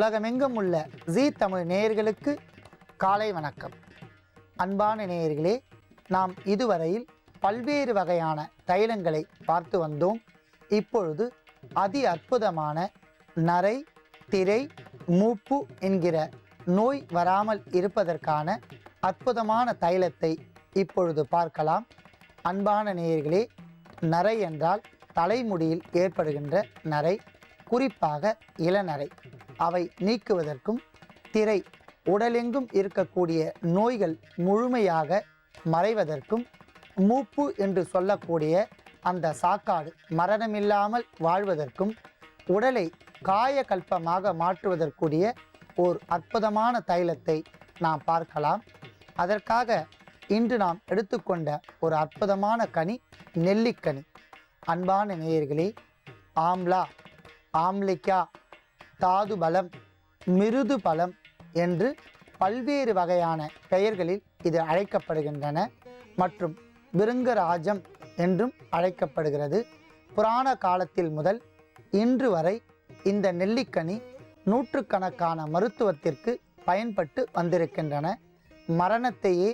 உலகமெங்கும் உள்ள ஜீ தமிழ் நேயர்களுக்கு காலை வணக்கம். அன்பான நேயர்களே, நாம் இதுவரையில் பல்வேறு வகையான தைலங்களை பார்த்து வந்தோம். இப்பொழுது அதி அற்புதமான நரை, திரை, மூப்பு என்கிற நோய் வராமல் இருப்பதற்கான அற்புதமான தைலத்தை இப்பொழுது பார்க்கலாம். அன்பான நேயர்களே, நரை என்றால் தலைமுடியில் ஏற்படுகின்ற நரை, குறிப்பாக இளநரை, அவை நீக்குவதற்கும், திரை, உடலெங்கும் இருக்கக்கூடிய நோய்கள் முழுமையாக மறைவதற்கும், மூப்பு என்று சொல்லக்கூடிய அந்த சாக்காடு மரணமில்லாமல் வாழ்வதற்கும், உடலை காயகல்பமாக மாற்றுவதற்குரிய ஓர் அற்புதமான தைலத்தை நாம் பார்க்கலாம். அதற்காக இன்று நாம் எடுத்துக்கொண்ட ஒரு அற்புதமான கனி நெல்லிக்கனி. அன்பான நேயர்களே, ஆம்லா, ஆம்லிக்கா, தாது பலம், மிருது பலம் என்று பல்வேறு வகையான பெயர்களில் இது அழைக்கப்படுகின்றன மற்றும் பிருங்கராஜம் என்றும் அழைக்கப்படுகிறது. புராண காலத்தில் முதல் இன்று வரை இந்த நெல்லிக்கனி நூற்றுக்கணக்கான மருத்துவத்திற்கு பயன்பட்டு வந்திருக்கின்றன. மரணத்தையே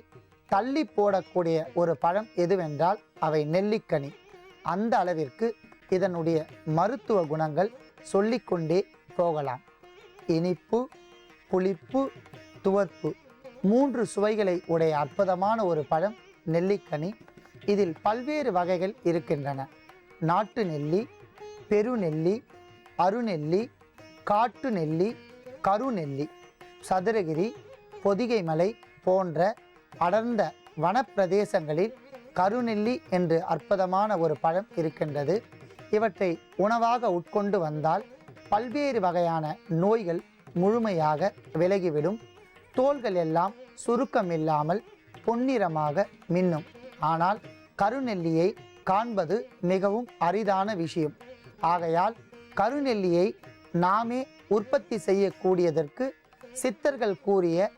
தள்ளி போடக்கூடிய ஒரு பழம் எதுவென்றால் அவை நெல்லிக்கனி. அந்த அளவிற்கு இதனுடைய மருத்துவ குணங்கள் சொல்லிக்கொண்டே போகலாம். இனிப்பு, புளிப்பு, துவர்ப்பு, 3 சுவைகளை உடைய அற்புதமான ஒரு பழம் நெல்லிக்கனி. இதில் பல்வேறு வகைகள் இருக்கின்றன. நாட்டு நெல்லி, பெருநெல்லி, அருநெல்லி, காட்டு நெல்லி, கருநெல்லி, சதுரகிரி, பொதிகை மலை போன்ற அடர்ந்த வனப்பிரதேசங்களில் கருநெல்லி என்று அற்புதமான ஒரு பழம் இருக்கின்றது. இவற்றை உணவாக உட்கொண்டு வந்தால் பல்வேறு வகையான நோய்கள் முழுமையாக விலகிவிடும். தோள்கள் எல்லாம் சுருக்கம் இல்லாமல் பொன்னிறமாக மின்னும். ஆனால் கருநெல்லியை காண்பது மிகவும் அரிதான விஷயம். ஆகையால் கருநெல்லியை நாமே உற்பத்தி செய்யக்கூடியதற்கு சித்தர்கள் கூறிய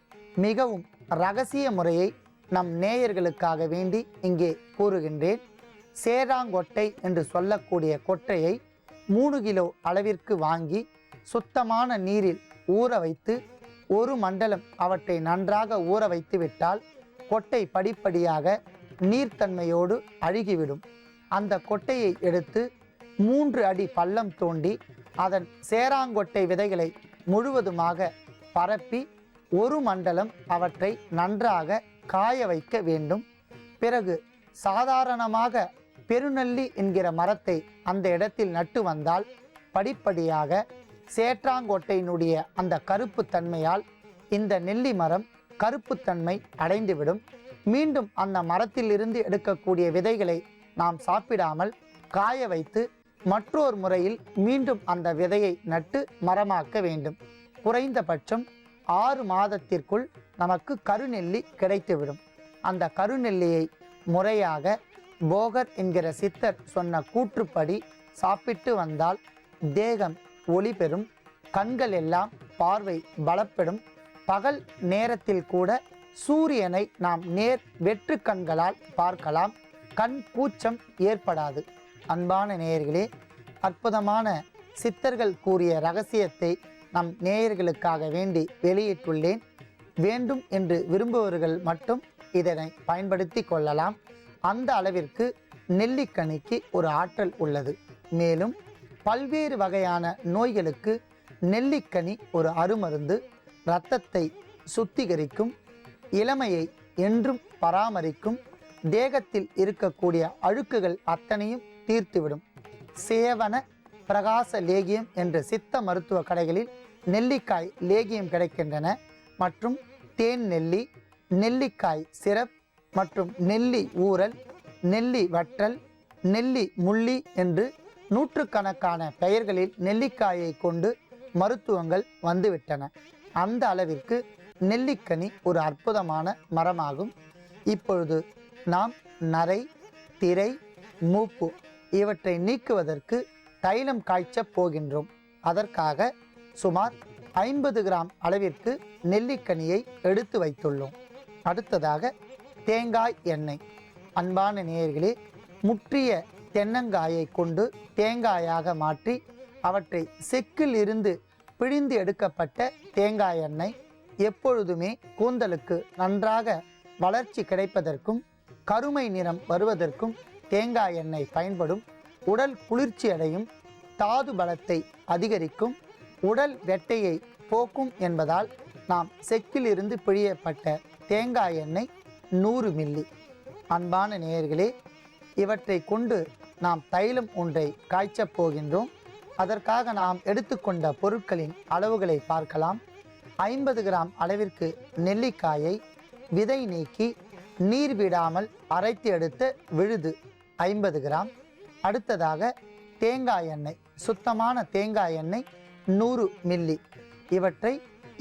மிகவும் இரகசிய முறையை நம் நேயர்களுக்காக வேண்டி இங்கே கூறுகின்றேன். சேராங்கொட்டை என்று சொல்லக்கூடிய கொட்டையை 3 கிலோ அளவிற்கு வாங்கி சுத்தமான நீரில் ஊற வைத்து 1 மண்டலம் அவற்றை நன்றாக ஊற வைத்து விட்டால் கொட்டை படிப்படியாக நீர்த்தன்மையோடு அழுகிவிடும். அந்த கொட்டையை எடுத்து 3 அடி பள்ளம் தோண்டி அதன் சேராங்கொட்டை விதைகளை முழுவதுமாக பரப்பி 1 மண்டலம் அவற்றை நன்றாக காய வைக்க வேண்டும். பிறகு சாதாரணமாக பெருநெல்லி என்கிற மரத்தை அந்த இடத்தில் நட்டு வந்தால் படிப்படியாக சேற்றாங்கொட்டையினுடைய அந்த கருப்பு தன்மையால் இந்த நெல்லி மரம் கருப்புத்தன்மை அடைந்துவிடும். மீண்டும் அந்த மரத்திலிருந்து எடுக்கக்கூடிய விதைகளை நாம் சாப்பிடாமல் காய வைத்து மற்றொரு முறையில் மீண்டும் அந்த விதையை நட்டு மரமாக்க வேண்டும். குறைந்தபட்சம் 6 மாதத்திற்குள் நமக்கு கருநெல்லி கிடைத்துவிடும். அந்த கருநெல்லியை முறையாக போகர் என்கிற சித்தர் சொன்ன கூற்றுப்படி சாப்பிட்டு வந்தால் தேகம் ஒளி பெறும், கண்கள் எல்லாம் பார்வை பலப்படும். பகல் நேரத்தில் கூட சூரியனை நாம் நேர் வெற்று கண்களால் பார்க்கலாம். கண் கூச்சம் ஏற்படாது. அன்பான நேயர்களே, அற்புதமான சித்தர்கள் கூறிய இரகசியத்தை நம் நேயர்களுக்காக வேண்டி வெளியிட்டுள்ளேன். வேண்டும் என்று விரும்புபவர்கள் மட்டும் இதனை பயன்படுத்தி கொள்ளலாம். அந்த அளவிற்கு நெல்லிக்கனிக்கு ஒரு ஆற்றல் உள்ளது. மேலும் பல்வேறு வகையான நோய்களுக்கு நெல்லிக்கனி ஒரு அருமருந்து. இரத்தத்தை சுத்திகரிக்கும், இளமையை என்றும் பராமரிக்கும், தேகத்தில் இருக்கக்கூடிய அழுக்குகள் அத்தனையும் தீர்த்துவிடும். சேவன பிரகாச லேகியம் என்ற சித்த மருத்துவ கடைகளில் நெல்லிக்காய் லேகியம் கிடைக்கின்றன. மற்றும் தேன் நெல்லி, நெல்லிக்காய் சிரப் மற்றும் நெல்லி ஊறல், நெல்லி வற்றல், நெல்லி முள்ளி என்று நூற்றுக்கணக்கான பெயர்களில் நெல்லிக்காயை கொண்டு மருத்துவங்கள் வந்துவிட்டன. அந்த அளவிற்கு நெல்லிக்கனி ஒரு அற்புதமான மரமாகும். இப்பொழுது நாம் நரை, திரை, மூப்பு இவற்றை நீக்குவதற்கு தைலம் காய்ச்சப் போகின்றோம். அதற்காக சுமார் 50 கிராம் அளவிற்கு நெல்லிக்கனியை எடுத்து வைத்துள்ளோம். அடுத்ததாக தேங்காய் எண்ணெய். அன்பான நேயர்களே, முற்றிய தென்னங்காயை கொண்டு தேங்காயாக மாற்றி அவற்றை செக்கில் இருந்து பிழிந்து எடுக்கப்பட்ட தேங்காய் எண்ணெய் எப்பொழுதுமே கூந்தலுக்கு நன்றாக வளர்ச்சி கிடைப்பதற்கும் கருமை நிறம் வருவதற்கும் தேங்காய் எண்ணெய் பயன்படும். உடல் குளிர்ச்சி அடையும், தாது பலத்தை அதிகரிக்கும், உடல் வெட்டையை போக்கும் என்பதால் நாம் செக்கிலிருந்து பிழியப்பட்ட தேங்காய் எண்ணெய் 100 மில்லி. அன்பான நேயர்களே, இவற்றை கொண்டு நாம் தைலம் ஒன்றை காய்ச்சப் போகின்றோம். அதற்காக நாம் எடுத்துக்கொண்ட பொருட்களின் அளவுகளை பார்க்கலாம். 50 கிராம் அளவிற்கு நெல்லிக்காயை விதை நீக்கி நீர் விடாமல் அரைத்து எடுத்த விழுது 50 கிராம். அடுத்ததாக தேங்காய் எண்ணெய், சுத்தமான தேங்காய் எண்ணெய் 100 மில்லி. இவற்றை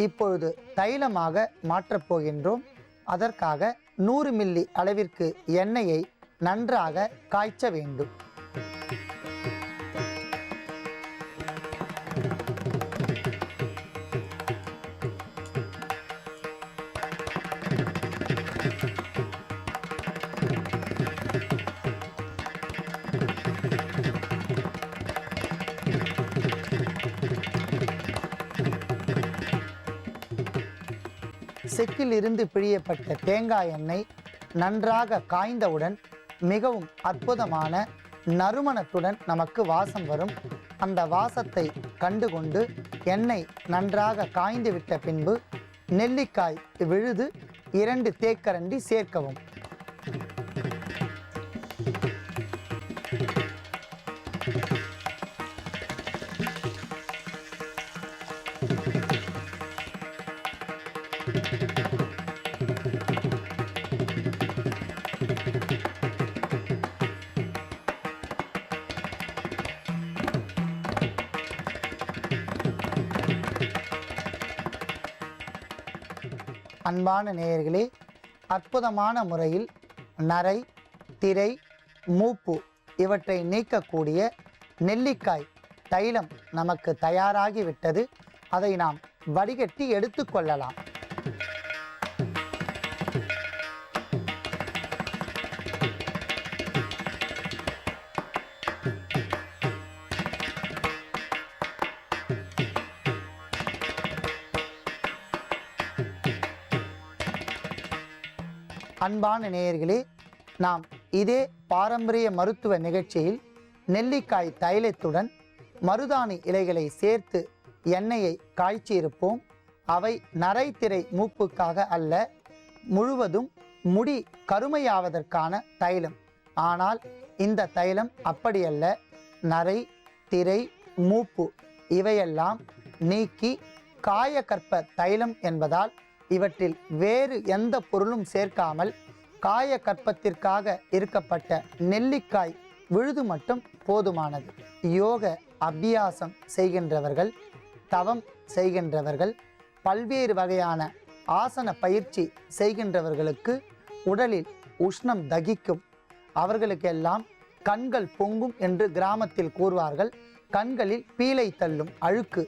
இப்பொழுது தைலமாக மாற்றப் போகின்றோம். அதற்காக 100 மில்லி அளவிற்கு எண்ணெயை நன்றாக காய்ச்ச வேண்டும். செக்கில் இருந்து பிழியப்பட்ட தேங்காய் எண்ணெய் நன்றாக காய்ந்தவுடன் மிகவும் அற்புதமான நறுமணத்துடன் நமக்கு வாசம் வரும். அந்த வாசத்தை கண்டுகொண்டு எண்ணெய் நன்றாக காய்ந்து விட்ட பின்பு நெல்லிக்காய் விழுது 2 தேக்கரண்டி சேர்க்கவும். அன்பான நேயர்களே, அற்புதமான முறையில் நரை, திரை, மூப்பு இவற்றை நீக்கக்கூடிய நெல்லிக்காய் தைலம் நமக்கு தயாராகிவிட்டது. அதை நாம் வடிகட்டி எடுத்துக்கொள்ளலாம். அன்பான நேயர்களே, நாம் இதே பாரம்பரிய மருத்துவ நிகழ்ச்சியில் நெல்லிக்காய் தைலத்துடன் மருதாணி இலைகளை சேர்த்து எண்ணெயை காய்ச்சியிருப்போம். அவை நரை திரை மூப்புக்காக அல்ல, முழுவதும் முடி கருமையாவதற்கான தைலம். ஆனால் இந்த தைலம் அப்படியல்ல. நரை, திரை, மூப்பு இவையெல்லாம் நீக்கி காயகற்ப தைலம் என்பதால் இவற்றில் வேறு எந்த பொருளும் சேர்க்காமல் காயகற்பத்திற்காக இருக்கப்பட்ட நெல்லிக்காய் விழுது மட்டும் போதுமானது. யோக அபியாசம் செய்கின்றவர்கள், தவம் செய்கின்றவர்கள், பல்வேறு வகையான ஆசன பயிற்சி செய்கின்றவர்களுக்கு உடலில் உஷ்ணம் தகிக்கும். அவர்களுக்கெல்லாம் கண்கள் பொங்கும் என்று கிராமத்தில் கூறுவார்கள். கண்களில் பீலை தள்ளும் அழுக்கு,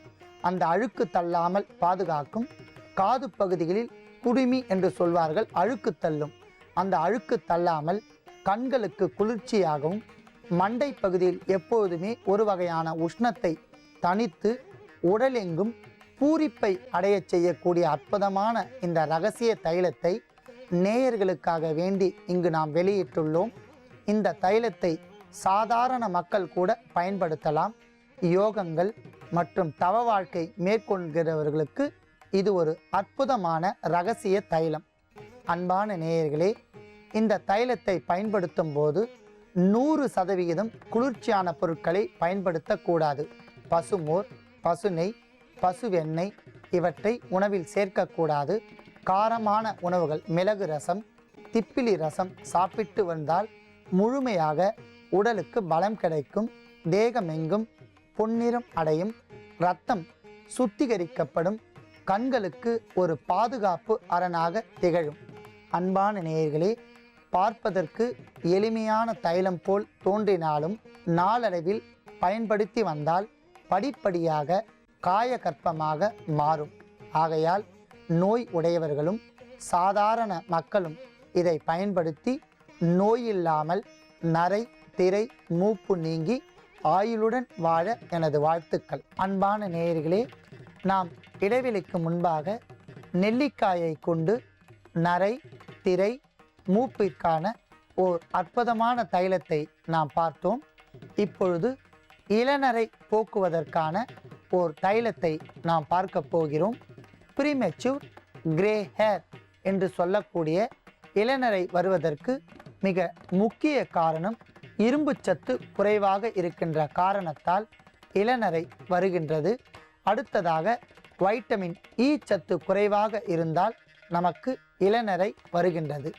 அந்த அழுக்கு தள்ளாமல் பாதுகாக்கும். காது பகுதிகளில் குடுமி என்று சொல்வார்கள், அழுக்கு தள்ளும். அந்த அழுக்கு தள்ளாமல் கண்களுக்கு குளிர்ச்சியாகவும், மண்டை பகுதியில் எப்போதுமே ஒரு வகையான உஷ்ணத்தை தணித்து உடலெங்கும் பூரிப்பை அடைய செய்யக்கூடிய அற்புதமான இந்த இரகசிய தைலத்தை நேயர்களுக்காக வேண்டி இங்கு நாம் வெளியிட்டுள்ளோம். இந்த தைலத்தை சாதாரண மக்கள் கூட பயன்படுத்தலாம். யோகங்கள் மற்றும் தவ வாழ்க்கை மேற்கொள்கிறவர்களுக்கு இது ஒரு அற்புதமான இரகசிய தைலம். அன்பான நேயர்களே, இந்த தைலத்தை பயன்படுத்தும் போது 100% குளிர்ச்சியான பொருட்களை பயன்படுத்தக்கூடாது. பசுமோர், பசுநெய், பசுவெண்ணெய் இவற்றை உணவில் சேர்க்கக்கூடாது. காரமான உணவுகள், மிளகு ரசம், திப்பிலி ரசம் சாப்பிட்டு வந்தால் முழுமையாக உடலுக்கு பலம் கிடைக்கும். தேகமெங்கும் பொன்னிறம் அடையும். இரத்தம் சுத்திகரிக்கப்படும். கண்களுக்கு ஒரு பாதுகாப்பு அரணாக திகழும். அன்பான நேயர்களே, பார்ப்பதற்கு எளிமையான தைலம் போல் தோன்றினாலும் நாளடைவில் பயன்படுத்தி வந்தால் படிப்படியாக காயகற்பமாக மாறும். ஆகையால் நோய் உடையவர்களும் சாதாரண மக்களும் இதை பயன்படுத்தி நோயில்லாமல் நரை, திரை, மூப்பு நீங்கி ஆயுளுடன் வாழ எனது வாழ்த்துக்கள். அன்பான நேயர்களே, நாம் இடைவெளிக்கு முன்பாக நெல்லிக்காயை கொண்டு நரை, திரை, மூப்பிற்கான ஓர் அற்புதமான தைலத்தை நாம் பார்த்தோம். இப்பொழுது இளநரை போக்குவதற்கான ஓர் தைலத்தை நாம் பார்க்க போகிறோம். ப்ரீமெச்சூர் கிரே ஹேர் என்று சொல்லக்கூடிய இளநரை வருவதற்கு மிக முக்கிய காரணம் இரும்பு சத்து குறைவாக இருக்கின்ற காரணத்தால் இளநரை வருகின்றது. அடுத்ததாக வைட்டமின் இ சத்து குறைவாக இருந்தால் நமக்கு இளநரை வருகின்றது.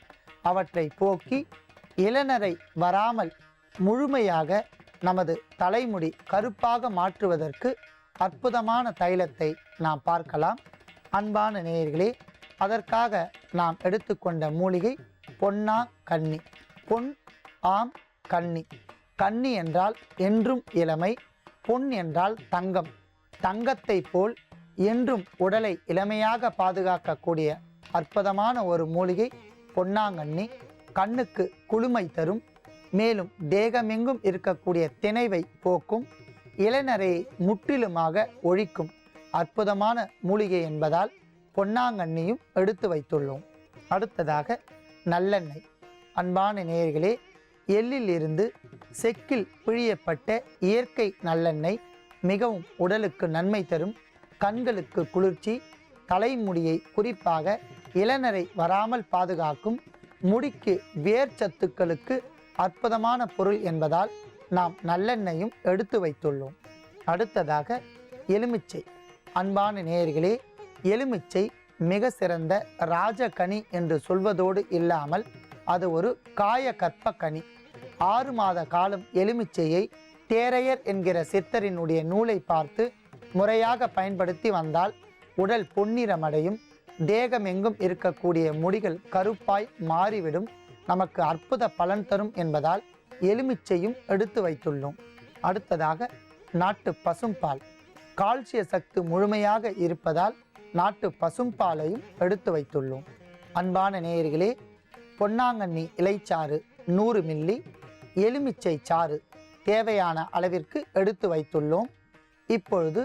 அவற்றை போக்கி இளநரை வராமல் முழுமையாக நமது தலைமுடி கருப்பாக மாற்றுவதற்கு அற்புதமான தைலத்தை நாம் பார்க்கலாம். அன்பான நேயர்களே, அதற்காக நாம் எடுத்துக்கொண்ட மூலிகை பொன்னா கன்னி. பொன், ஆம், கன்னி. கன்னி என்றால் என்றும் இளமை, பொன் என்றால் தங்கம். தங்கத்தை போல் என்றும் உடலை இளமையாக பாதுகாக்கக்கூடிய அற்புதமான ஒரு மூலிகை பொன்னாங்கண்ணி. கண்ணுக்கு குளுமை தரும், மேலும் தேகமெங்கும் இருக்கக்கூடிய திணைவை போக்கும், இளநரையை முற்றிலுமாக ஒழிக்கும் அற்புதமான மூலிகை என்பதால் பொன்னாங்கண்ணியும் எடுத்து வைத்துள்ளோம். அடுத்ததாக நல்லெண்ணெய். அன்பான நேயர்களே, எள்ளில் இருந்து செக்கில் பிழியப்பட்ட இயற்கை நல்லெண்ணெய் மிகவும் உடலுக்கு நன்மை தரும், கண்களுக்கு குளிர்ச்சி, தலைமுடியை குறிப்பாக இளநரை வராமல் பாதுகாக்கும், முடிக்கு வேர் சத்துக்களுக்கு அற்புதமான பொருள் என்பதால் நாம் நல்லெண்ணெயும் எடுத்து வைத்துள்ளோம். அடுத்ததாக எலுமிச்சை. அன்பான நேயர்களே, எலுமிச்சை மிக சிறந்த ராஜகனி என்று சொல்வதோடு இல்லாமல் அது ஒரு காயகற்ப கனி. 6 மாத காலம் எலுமிச்சையை தேரையர் என்கிற சித்தரினுடைய நூலை பார்த்து முறையாக பயன்படுத்தி வந்தால் உடல் பொன்னிறமடையும், தேகமெங்கும் இருக்கக்கூடிய முடிகள் கருப்பாய் மாறிவிடும், நமக்கு அற்புத பலன் தரும் என்பதால் எலுமிச்சையும் எடுத்து வைத்துள்ளோம். அடுத்ததாக நாட்டு பசும்பால். கால்சிய சக்தி முழுமையாக இருப்பதால் நாட்டு பசும்பாலையும் எடுத்து வைத்துள்ளோம். அன்பான நேயர்களே, பொன்னாங்கண்ணி இலைச்சாறு 100 மில்லி, எலுமிச்சை சாறு தேவையான அளவிற்கு எடுத்து வைத்துள்ளோம். இப்பொழுது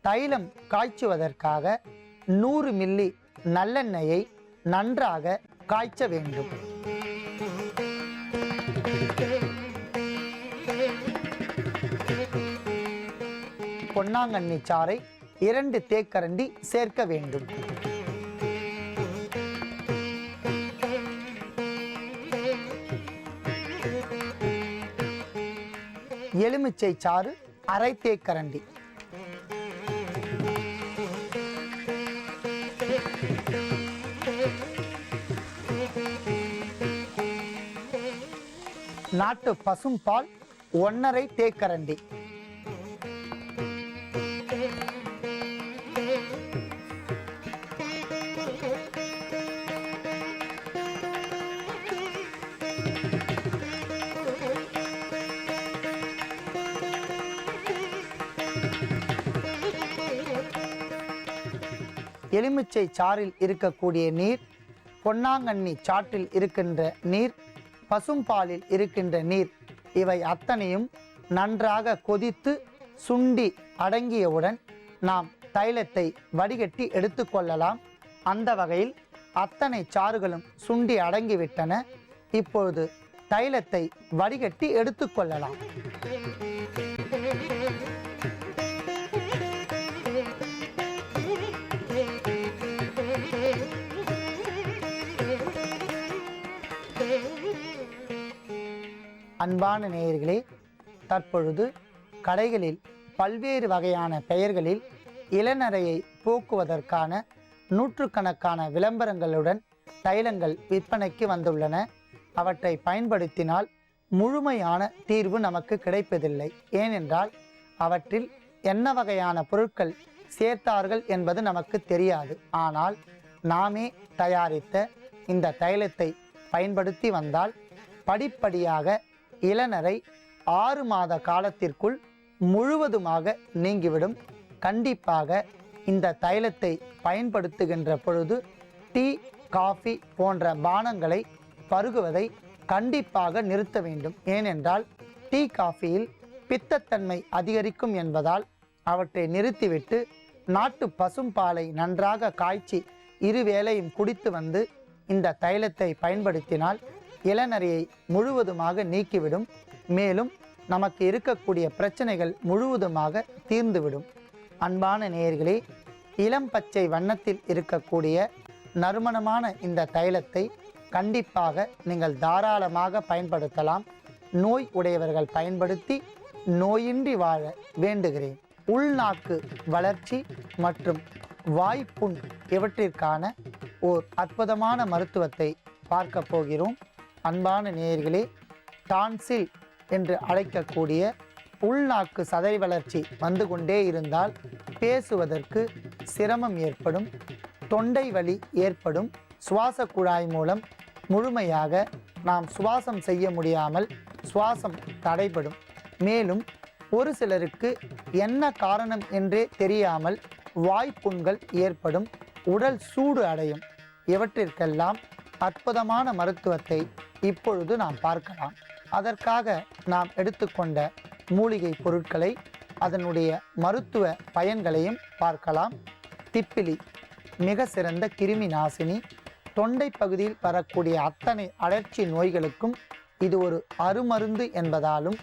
தைலம் காய்ச்சுவதற்காக 100 மில்லி நல்லெண்ணெயை நன்றாக காய்ச்ச வேண்டும். பொன்னாங்கண்ணி சாறை 2 தேக்கரண்டி சேர்க்க வேண்டும். எலுமிச்சை சாறு 1/2 தேக்கரண்டி. நாட்டு பசும்பால் 1/2 தேக்கரண்டி. எலுமிச்சை சாறில் இருக்கக்கூடிய நீர், பொன்னாங்கண்ணி சாற்றில் இருக்கின்ற நீர், பசும்பாலில் இருக்கின்ற நீர், இவை அத்தனையும் நன்றாக கொதித்து சுண்டி அடங்கியவுடன் நாம் தைலத்தை வடிகட்டி எடுத்துக்கொள்ளலாம். அந்த வகையில் அத்தனை சாறுகளும் சுண்டி அடங்கிவிட்டன. இப்பொழுது தைலத்தை வடிகட்டி எடுத்துக்கொள்ளலாம். அன்பான நேயர்களே, தற்பொழுது கடைகளில் பல்வேறு வகையான பெயர்களில் இளநரையை போக்குவதற்கான நூற்றுக்கணக்கான விளம்பரங்களுடன் தைலங்கள் விற்பனைக்கு வந்துள்ளன. அவற்றை பயன்படுத்தினால் முழுமையான தீர்வு நமக்கு கிடைப்பதில்லை. ஏனென்றால் அவற்றில் என்ன வகையான பொருட்கள் சேர்த்தார்கள் என்பது நமக்கு தெரியாது. ஆனால் நாமே தயாரித்த இந்த தைலத்தை பயன்படுத்தி வந்தால் படிப்படியாக இளநரை 6 மாத காலத்திற்குள் முழுவதுமாக நீங்கிவிடும். கண்டிப்பாக இந்த தைலத்தை பயன்படுத்துகின்ற பொழுது டீ, காஃபி போன்ற பானங்களை பருகுவதை கண்டிப்பாக நிறுத்த வேண்டும். ஏனென்றால் டீ, காஃபியில் பித்தத்தன்மை அதிகரிக்கும் என்பதால் அவற்றை நிறுத்திவிட்டு நாட்டு பசும்பாலை நன்றாக காய்ச்சி இருவேளையும் குடித்து வந்து இந்த தைலத்தை பயன்படுத்தினால் இளநரையை முழுவதுமாக நீக்கிவிடும். மேலும் நமக்கு இருக்கக்கூடிய பிரச்சனைகள் முழுவதுமாக தீர்ந்துவிடும். அன்பான நேயர்களே, இளம் பச்சை வண்ணத்தில் இருக்கக்கூடிய நறுமணமான இந்த தைலத்தை கண்டிப்பாக நீங்கள் தாராளமாக பயன்படுத்தலாம். நோய் உடையவர்கள் பயன்படுத்தி நோயின்றி வாழ வேண்டுகிறேன். உள்நாக்கு வளர்ச்சி மற்றும் வாய்ப்புண் இவற்றிற்கான ஓர் அற்புதமான மருத்துவத்தை பார்க்க போகிறோம். அன்பான நேயர்களே, டான்சில் என்று அழைக்கக்கூடிய உள்நாக்கு சதை வளர்ச்சி வந்து கொண்டே இருந்தால் பேசுவதற்கு சிரமம் ஏற்படும், தொண்டை வலி ஏற்படும், சுவாச குழாய் மூலம் முழுமையாக நாம் சுவாசம் செய்ய முடியாமல் சுவாசம் தடைபடும். மேலும் ஒரு சிலருக்கு என்ன காரணம் என்றே தெரியாமல் வாய்ப்புண்கள் ஏற்படும், உடல் சூடு அடையும். இவற்றிற்கெல்லாம் அற்புதமான மருத்துவத்தை இப்பொழுது நாம் பார்க்கலாம். அதற்காக நாம் எடுத்துக்கொண்ட மூலிகை பொருட்களை அதனுடைய மருத்துவ பயன்களையும் பார்க்கலாம். திப்பிலி மிக சிறந்த கிருமி நாசினி. தொண்டை பகுதியில் வரக்கூடிய அத்தனை அழற்சி நோய்களுக்கும் இது ஒரு அருமருந்து என்பதாலும்,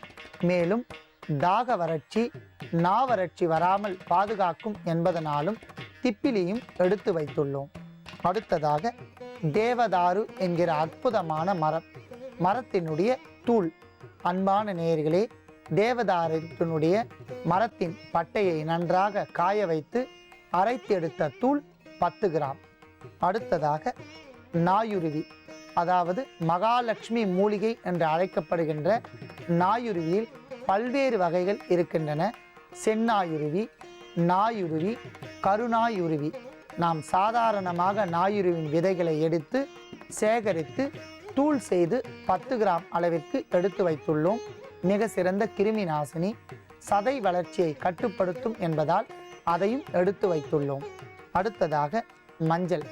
மேலும் தாக வறட்சி நாவறட்சி வராமல் பாதுகாக்கும் என்பதனாலும் திப்பிலியும் எடுத்து வைத்துள்ளோம். அடுத்ததாக தேவதாரு என்கிற அற்புதமான மரத்தினுடைய தூள். அன்பான நேயர்களே, தேவதாரத்தினுடைய மரத்தின் பட்டையை நன்றாக காய வைத்து அரைத்து எடுத்த தூள் 10 கிராம். அடுத்ததாக நாயுருவி, அதாவது மகாலட்சுமி மூலிகை என்று அழைக்கப்படுகின்ற நாயுருவியில் பல்வேறு வகைகள் இருக்கின்றன. செந்நாயுருவி, நாயுருவி, கருநாயுருவி. நாம் சாதாரணமாக நாயுருவின் விதைகளை எடுத்து சேகரித்து தூள் செய்து 10 கிராம் அளவிற்கு எடுத்து வைத்துள்ளோம். மிக சிறந்த கிருமி நாசினி, சதை வளர்ச்சியை கட்டுப்படுத்தும் என்பதால் அதையும் எடுத்து வைத்துள்ளோம். அடுத்ததாக மஞ்சள்.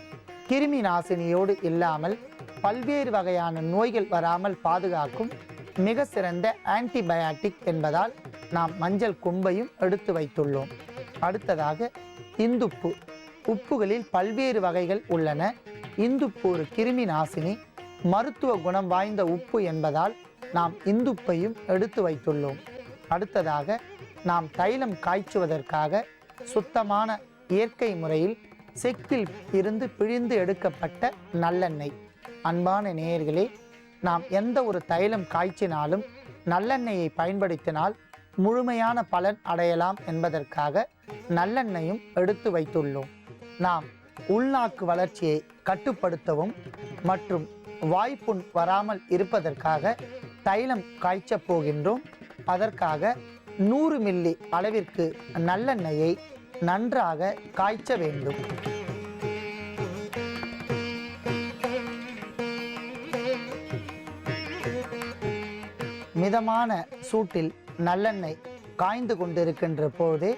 கிருமி நாசினியோடு இல்லாமல் பல்வேறு வகையான நோய்கள் வராமல் பாதுகாக்கும் மிக சிறந்த ஆன்டிபயாட்டிக் என்பதால் நாம் மஞ்சள் கொம்பையும் எடுத்து வைத்துள்ளோம். அடுத்ததாக இந்துப்பு. உப்புகளில் பல்வேறு வகைகள் உள்ளன. இந்துப்பு ஒரு கிருமி நாசினி, மருத்துவ குணம் வாய்ந்த உப்பு என்பதால் நாம் இந்துப்பையும் எடுத்து வைத்துள்ளோம். அடுத்ததாக நாம் தைலம் காய்ச்சுவதற்காக சுத்தமான இயற்கை முறையில் செக்கில் இருந்து பிழிந்து எடுக்கப்பட்ட நல்லெண்ணெய். அன்பான நேயர்களே, நாம் எந்த ஒரு தைலம் காய்ச்சினாலும் நல்லெண்ணெயை பயன்படுத்தினால் முழுமையான பலன் அடையலாம் என்பதற்காக நல்லெண்ணெயும் எடுத்து வைத்துள்ளோம். நாம் உள்நாக்கு வளர்ச்சியை கட்டுப்படுத்தவும் மற்றும் வாய்ப்புண் வராமல் இருப்பதற்காக தைலம் காய்ச்சப் போகின்றோம். அதற்காக 100 மில்லி அளவிற்கு நல்லெண்ணெயை நன்றாக காய்ச்ச வேண்டும். மிதமான சூட்டில் நல்லெண்ணெய் காய்ந்து கொண்டிருக்கின்ற போதே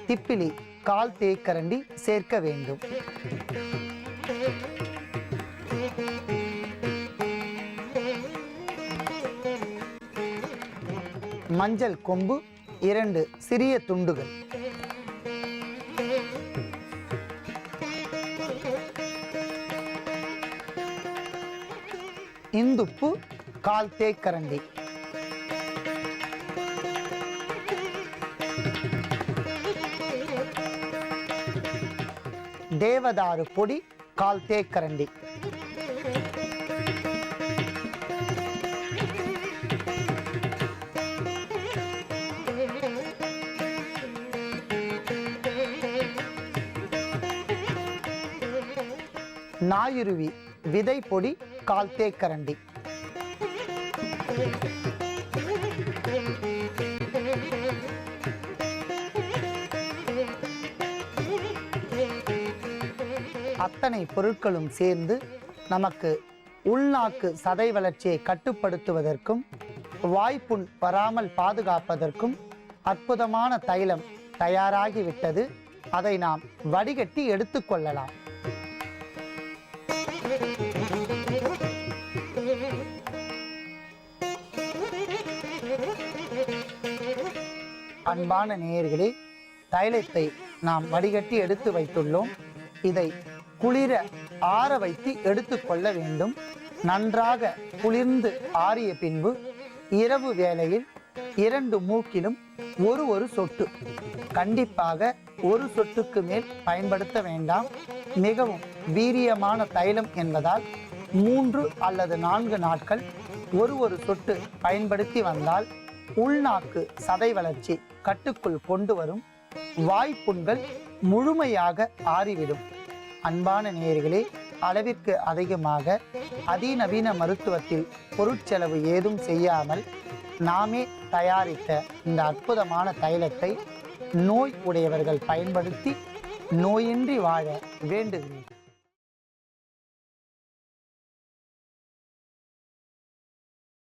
திப்பிலி 1/4 தேக்கரண்டி சேர்க்க வேண்டும். மஞ்சள் கொம்பு 2 சிறிய துண்டுகள். இந்துப்பு 1/4 தேக்கரண்டி. தேவதாரு பொடி 1/4 தேக்கரண்டி. நாயுருவி விதை பொடி 1/4 தேக்கரண்டி. அத்தனை பொருட்களும் சேர்ந்து நமக்கு உள்நாக்கு சதை வளர்ச்சியை கட்டுப்படுத்துவதற்கும் வாய்ப்புண் வராமல் பாதுகாப்பதற்கும் அற்புதமான தைலம் தயாராகிவிட்டது. அதை நாம் வடிகட்டி எடுத்துக்கொள்ளலாம். அன்பான நேயர்களே, தைலத்தை நாம் வடிகட்டி எடுத்து வைத்துள்ளோம். இதை குளிர ஆற வைத்து எடுத்துக்கொள்ள வேண்டும். நன்றாக குளிர்ந்து ஆறிய பின்பு இரவு வேளையில் 2 மூக்கிலும் ஒரு சொட்டு, கண்டிப்பாக ஒரு சொட்டுக்கு மேல் பயன்படுத்த வேண்டாம். மிகவும் வீரியமான தைலம் என்பதால் 3 அல்லது 4 நாட்கள் ஒரு சொட்டு பயன்படுத்தி வந்தால் உள்நாக்கு சதை வளர்ச்சி கட்டுக்குள் கொண்டு வரும். வாய்ப்புண்கள் முழுமையாக ஆறிவிடும். அன்பான நேயர்களே, அளவிற்கு அதிகமாக அதிநவீன மருத்துவத்தில் பொருட்செலவு ஏதும் செய்யாமல் நாமே தயாரித்த இந்த அற்புதமான தைலத்தை நோய் உடையவர்கள் பயன்படுத்தி நோயின்றி வாழ வேண்டுகிறேன்.